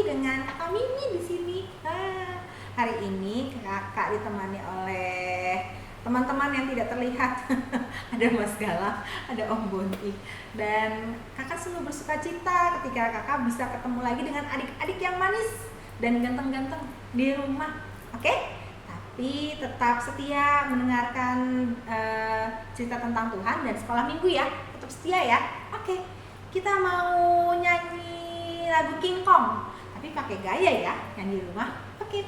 dengan Kakak Mimi di sini. Hari ini Kakak ditemani oleh teman-teman yang tidak terlihat. Ada Mas Galang, ada Om Bonti. Dan Kakak selalu bersuka cita ketika Kakak bisa ketemu lagi dengan adik-adik yang manis dan ganteng-ganteng di rumah. Oke? Tapi tetap setia mendengarkan cerita tentang Tuhan dan sekolah minggu ya. Tetap setia ya. Oke. Kita mau nyanyi lagu King Kong, tapi pakai gaya ya yang di rumah. Oke.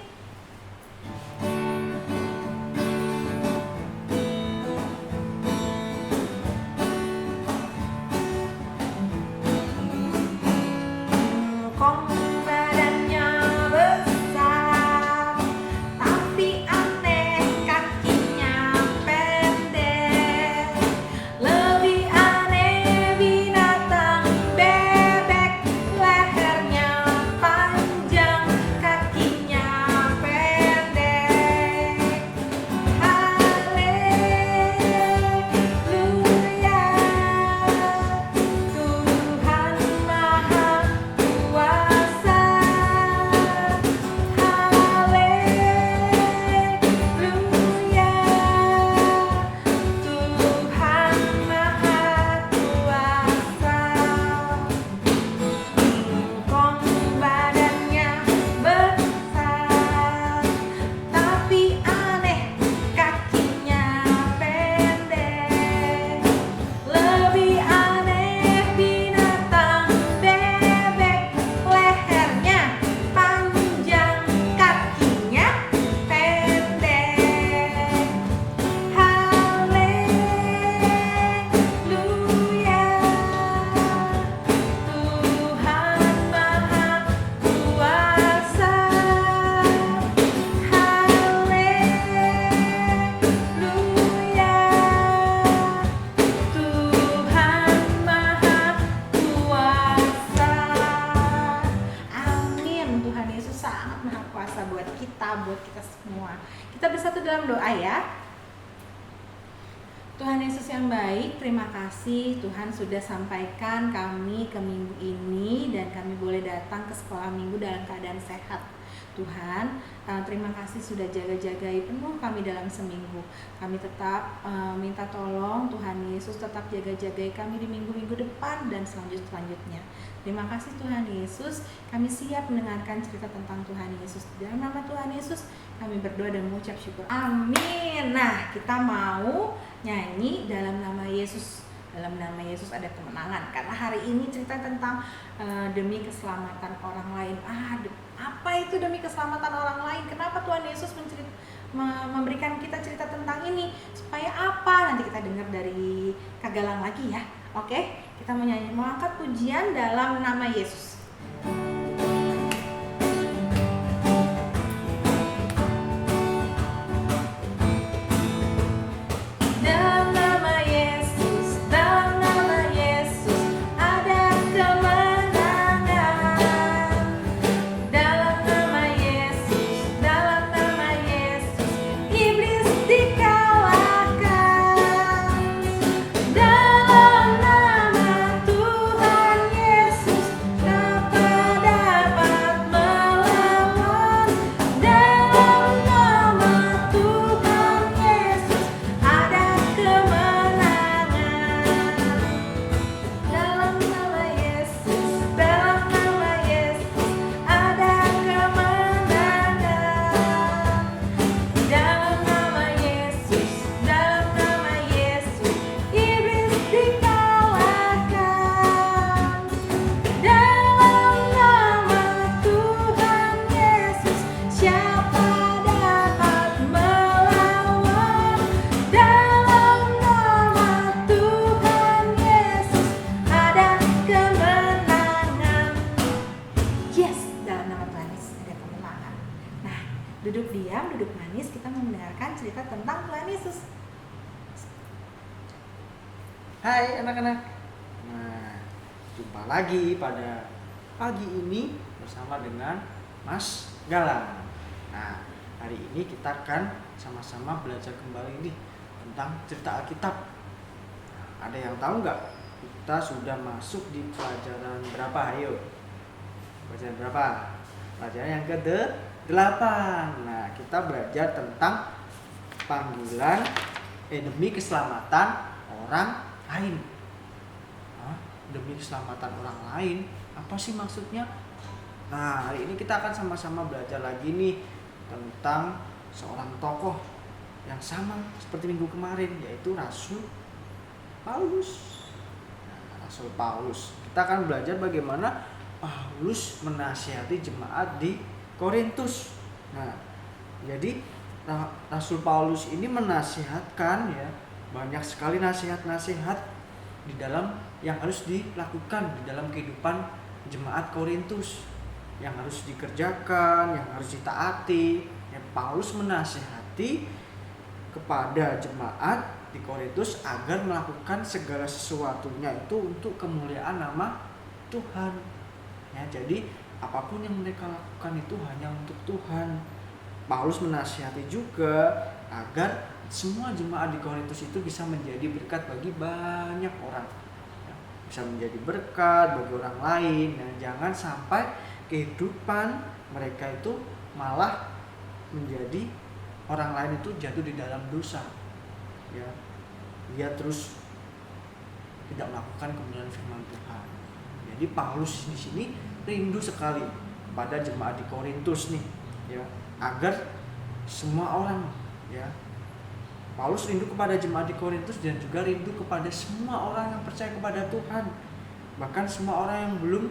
Buat kita semua. Kita bersatu dalam doa ya. Tuhan Yesus yang baik, terima kasih Tuhan sudah sampaikan kami ke minggu ini dan kami boleh datang ke sekolah minggu dalam keadaan sehat. Tuhan, terima kasih sudah jaga-jagai penuh kami dalam seminggu. Kami tetap minta tolong Tuhan Yesus tetap jaga-jagai kami di minggu-minggu depan dan selanjutnya. Terima kasih Tuhan Yesus, kami siap mendengarkan cerita tentang Tuhan Yesus. Dalam nama Tuhan Yesus kami berdoa dan mengucap syukur. Amin. Nah, kita mau nyanyi dalam nama Yesus. Dalam nama Yesus ada kemenangan. Karena hari ini cerita tentang demi keselamatan orang lain. Apa itu demi keselamatan orang lain? Kenapa Tuhan Yesus memberikan kita cerita tentang ini? Supaya apa? Nanti kita dengar dari Kak Galang lagi ya. Oke, kita mau angkat pujian dalam nama Yesus. Duduk diam, duduk manis, kita mau mendengarkan cerita tentang Tuhan Yesus. Hai anak-anak. Nah, jumpa lagi pada pagi ini bersama dengan Mas Galang. Nah, hari ini kita akan sama-sama belajar kembali nih tentang cerita Alkitab. Nah, ada yang tahu nggak? Kita sudah masuk di pelajaran berapa? Ayo, pelajaran berapa? Pelajaran yang ke-8. Nah, kita belajar tentang panggilan demi keselamatan orang lain. Demi keselamatan orang lain, apa sih maksudnya? Nah, hari ini kita akan sama-sama belajar lagi nih tentang seorang tokoh yang sama seperti minggu kemarin, yaitu Rasul Paulus. Nah, Rasul Paulus. Kita akan belajar bagaimana Paulus menasihati jemaat di Korintus. Nah, jadi Rasul Paulus ini menasihatkan ya, banyak sekali nasihat-nasihat di dalam yang harus dilakukan di dalam kehidupan jemaat Korintus, yang harus dikerjakan, yang harus ditaati. Ya, Paulus menasihati kepada jemaat di Korintus agar melakukan segala sesuatunya itu untuk kemuliaan nama Tuhan. Ya, jadi apapun yang mereka lakukan itu hanya untuk Tuhan. Paulus menasihati juga agar semua jemaat di Korintus itu bisa menjadi berkat bagi banyak orang, ya, bisa menjadi berkat bagi orang lain, dan jangan sampai kehidupan mereka itu malah menjadi orang lain itu jatuh di dalam dosa. Ya, dia terus tidak melakukan kebenaran firman Tuhan. Jadi Paulus di sini rindu sekali pada jemaat di Korintus nih, ya, agar semua orang, ya, Paulus rindu kepada jemaat di Korintus dan juga rindu kepada semua orang yang percaya kepada Tuhan, bahkan semua orang yang belum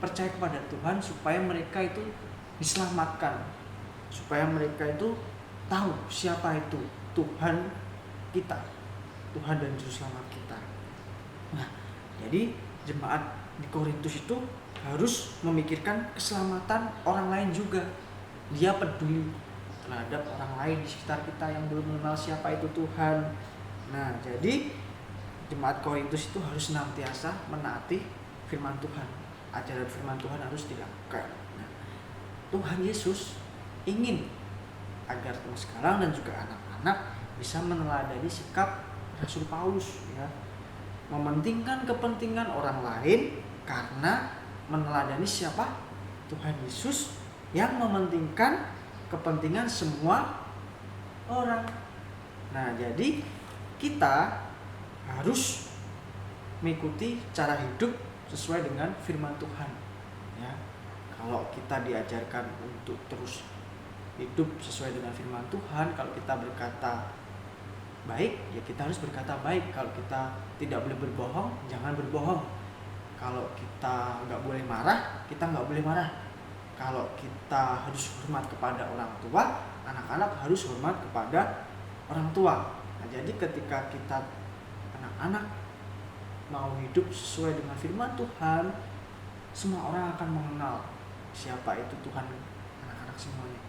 percaya kepada Tuhan, supaya mereka itu diselamatkan, supaya mereka itu tahu siapa itu Tuhan kita, Tuhan dan Juru Selamat kita. Nah, jadi jemaat di Korintus itu harus memikirkan keselamatan orang lain juga. Dia peduli terhadap orang lain di sekitar kita yang belum mengenal siapa itu Tuhan. Nah, jadi jemaat Korintus itu harus senantiasa menaati firman Tuhan. Ajaran firman Tuhan harus dilakukan. Nah, Tuhan Yesus ingin agar teman sekarang dan juga anak-anak bisa meneladani sikap Rasul Paulus, ya, mementingkan kepentingan orang lain karena meneladani siapa? Tuhan Yesus yang mementingkan kepentingan semua orang. Nah, jadi kita harus mengikuti cara hidup sesuai dengan firman Tuhan. Ya, kalau kita diajarkan untuk terus hidup sesuai dengan firman Tuhan, kalau kita berkata baik, ya kita harus berkata baik. Kalau kita tidak boleh berbohong, jangan berbohong. Kalau kita nggak boleh marah, kita nggak boleh marah. Kalau kita harus hormat kepada orang tua, anak-anak harus hormat kepada orang tua. Nah, jadi ketika kita anak-anak mau hidup sesuai dengan firman Tuhan, semua orang akan mengenal siapa itu Tuhan anak-anak semuanya.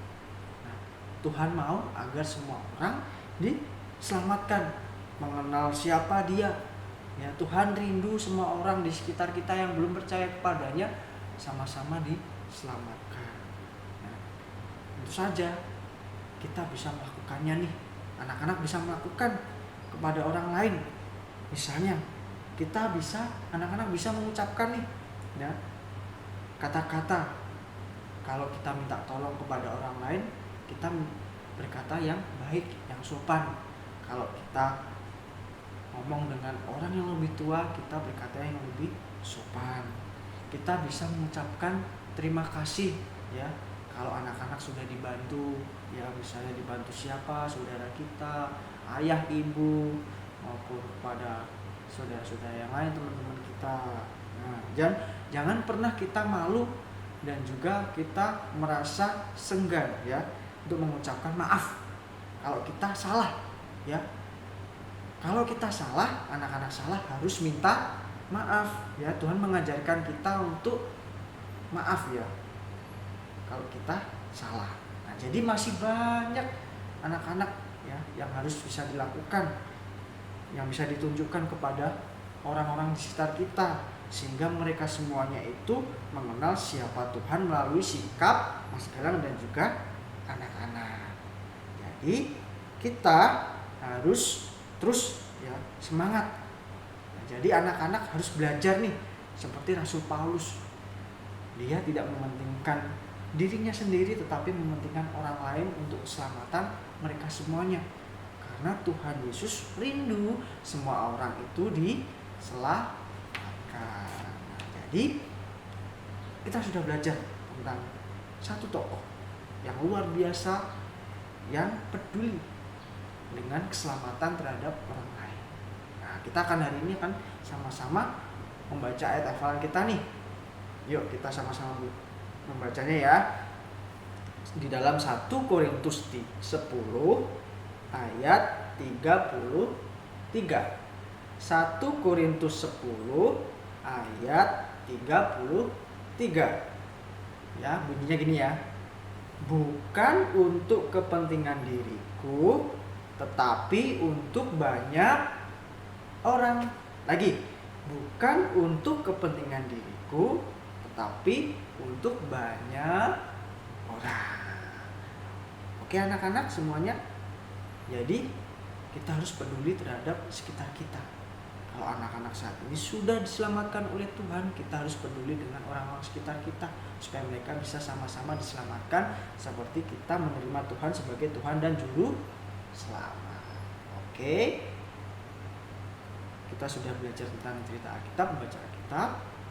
Nah, Tuhan mau agar semua orang diselamatkan, mengenal siapa Dia. Ya, Tuhan rindu semua orang di sekitar kita yang belum percaya kepadanya sama-sama diselamatkan. Nah, tentu saja kita bisa melakukannya nih. Anak-anak bisa melakukan kepada orang lain. Misalnya, anak-anak bisa mengucapkan nih, ya, kata-kata. Kalau kita minta tolong kepada orang lain, kita berkata yang baik, yang sopan. Kalau kita ngomong dengan orang yang lebih tua, kita berkata yang lebih sopan. Kita bisa mengucapkan terima kasih, ya, kalau anak-anak sudah dibantu, ya, misalnya dibantu siapa, saudara kita, ayah, ibu, maupun kepada saudara-saudara yang lain, teman-teman kita. Nah, jangan pernah kita malu dan juga kita merasa senggan, ya, untuk mengucapkan maaf kalau kita salah, ya. Kalau kita salah, anak-anak salah, harus minta maaf, ya. Tuhan mengajarkan kita untuk maaf, ya, kalau kita salah. Nah, jadi masih banyak anak-anak, ya, yang harus bisa dilakukan, yang bisa ditunjukkan kepada orang-orang di sekitar kita, sehingga mereka semuanya itu mengenal siapa Tuhan melalui sikap Mas Galang dan juga anak-anak. Jadi kita harus terus, ya, semangat. Nah, jadi anak-anak harus belajar nih seperti Rasul Paulus. Dia tidak mementingkan dirinya sendiri tetapi mementingkan orang lain untuk keselamatan mereka semuanya. Karena Tuhan Yesus rindu semua orang itu diselamatkan. Nah, jadi kita sudah belajar tentang satu tokoh yang luar biasa yang peduli dengan keselamatan terhadap orang lain. Nah, kita akan hari ini akan sama-sama membaca ayat hafalan kita nih. Yuk kita sama-sama membacanya ya. Di dalam 1 Korintus 10 ayat 33. 1 Korintus 10 ayat 33. Ya, bunyinya gini ya. Bukan untuk kepentingan diriku, tetapi untuk banyak orang. Lagi, bukan untuk kepentingan diriku, tetapi untuk banyak orang. Oke anak-anak semuanya. Jadi kita harus peduli terhadap sekitar kita. Kalau anak-anak saat ini sudah diselamatkan oleh Tuhan, kita harus peduli dengan orang-orang sekitar kita supaya mereka bisa sama-sama diselamatkan seperti kita menerima Tuhan sebagai Tuhan dan Juru Selamat. Oke. Kita sudah belajar tentang cerita Alkitab, membaca Alkitab,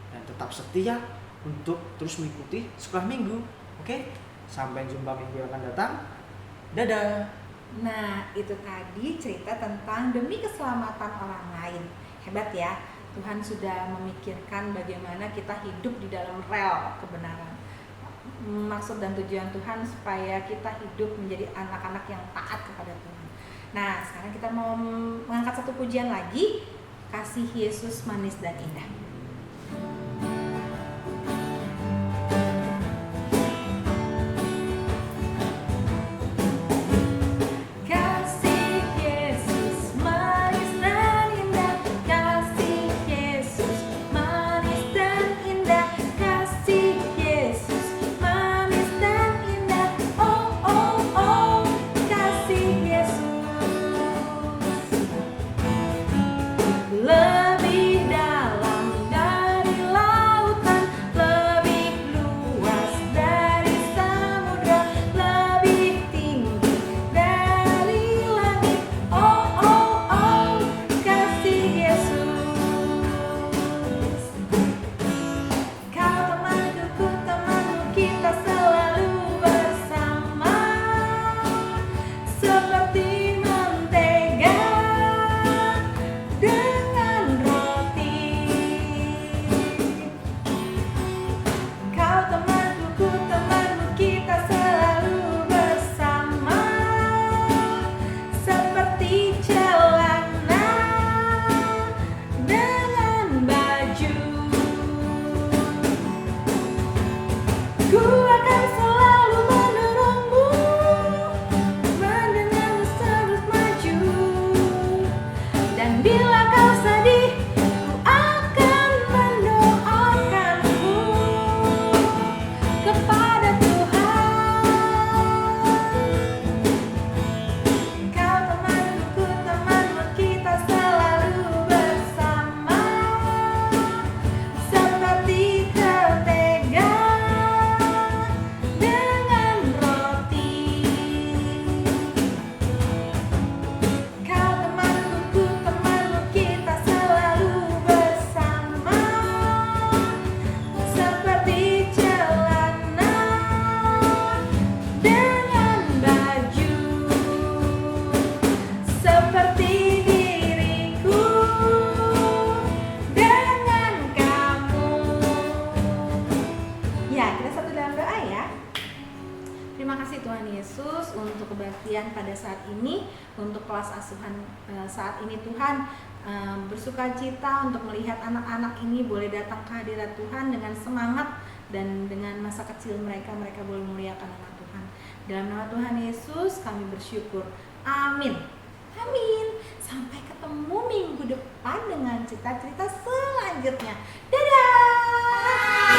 dan tetap setia untuk terus mengikuti sekolah minggu. Oke. Sampai jumpa minggu yang akan datang. Dadah. Nah, itu tadi cerita tentang demi keselamatan orang lain. Hebat ya, Tuhan sudah memikirkan bagaimana kita hidup di dalam rel kebenaran. Maksud dan tujuan Tuhan supaya kita hidup menjadi anak-anak yang taat kepada Tuhan. Nah, sekarang kita mau mengangkat satu pujian lagi, Kasih Yesus Manis dan Indah. Lebih dalam dari lautan, lebih luas dari samudra, lebih tinggi dari langit. Oh, oh, oh, kasih Yesus. Kau temanku, ku temanmu, kita selalu bersama, seperti mentega dengan roti. Kau temanku, ku temanmu, kita selalu bersama, seperti celana dengan baju. Ku akan selalu mendorongmu, mendengarmu terus maju. Dan bila kau sedih, ku akan mendoakanmu kepada Tuhan. Kau temanku, ku temanmu, kita selalu bersama, seperti mentega dengan roti. Kau temanku, ku temanmu, kita selalu bersama, seperti celana dengan baju. Seperti diriku dengan kamu. Ya, kita satu dalam doa ya. Terima kasih Tuhan Yesus untuk kebaktian pada saat ini, untuk kelas asuhan saat ini Tuhan. Bersuka cita untuk melihat anak-anak ini boleh datang ke hadirat Tuhan dengan semangat, dan dengan masa kecil mereka boleh memuliakan nama Tuhan. Dalam nama Tuhan Yesus kami bersyukur. Amin. Amin. Sampai ketemu minggu depan dengan cerita-cerita selanjutnya. Dadah.